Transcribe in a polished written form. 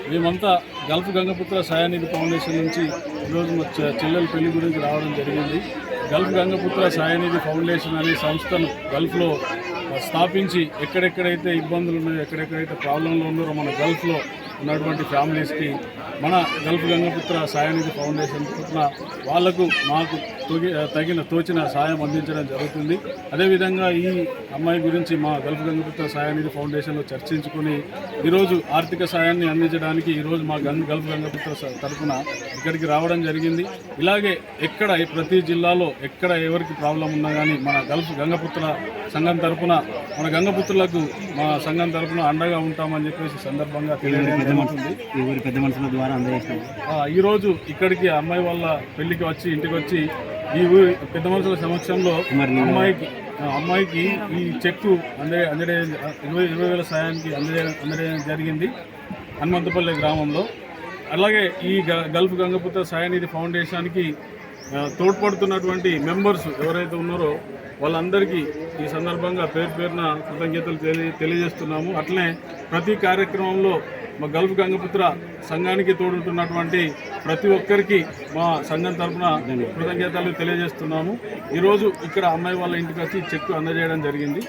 మేమంతా Gulf Gangaputra సాయానిధి foundation నుంచి ఈరోజు మా చెల్లెల పెళ్లి గురించి రావడం జరిగింది. గల్ఫ్ గంగపుత్ర సాయానిధి ఫౌండేషన్ అనే సంస్థను గల్ఫ్లో స్థాపించి ఎక్కడెక్కడైతే ఇబ్బందులు ఉన్నాయో, ఎక్కడెక్కడైతే ప్రాబ్లంలు ఉన్నారో మన గల్ఫ్లో ఉన్నటువంటి ఫ్యామిలీస్కి మన గల్ఫ్ గంగపుత్ర సాయానిధి ఫౌండేషన్ తరఫున వాళ్లకు మాకు తోచిన సాయం అందించడం జరుగుతుంది. అదేవిధంగా ఈ అమ్మాయి గురించి మా గల్ఫ్ గంగపుత్ర సాయానిధి ఫౌండేషన్లో చర్చించుకొని ఈరోజు ఆర్థిక సాయాన్ని అందించడానికి ఈరోజు మా గల్ఫ్ గంగపుత్ర తరఫున ఇక్కడికి రావడం జరిగింది. ఇలాగే ఎక్కడ ప్రతి జిల్లాలో ఎక్కడ ఎవరికి ప్రాబ్లం ఉన్నా కానీ మన గల్ఫ్ గంగపుత్ర సంఘం తరఫున మన గంగపుత్రులకు మా సంఘం తరఫున అండగా ఉంటామని చెప్పేసి సందర్భంగా తెలియజేయడం జరుగుతుంది. ఈరోజు ఇక్కడికి అమ్మాయి వాళ్ళ పెళ్లికి వచ్చి ఇంటికి వచ్చి ఈ ఊరి పెద్ద మనుషుల సమక్షంలో అమ్మాయికి ఈ చెక్కు 20,000 సాయానికి అందజేయడం జరిగింది హనుమంతపల్లి గ్రామంలో. అలాగే ఈ గల్ఫ్ గంగపుత్ర సాయానిధి ఫౌండేషన్కి తోడ్పడుతున్నటువంటి మెంబర్స్ ఎవరైతే ఉన్నారో వాళ్ళందరికీ ఈ సందర్భంగా పేరున కృతజ్ఞతలు తెలియజేస్తున్నాము. అట్లనే ప్రతి కార్యక్రమంలో మా గల్ఫ్ గంగపుత్ర సంఘానికి తోడుతున్నటువంటి ప్రతి ఒక్కరికి మా సంఘం తరఫున కృతజ్ఞతలు తెలియజేస్తున్నాము. ఈరోజు ఇక్కడ అమ్మాయి వాళ్ళ ఇంటికి వచ్చి చెక్కు అందజేయడం జరిగింది.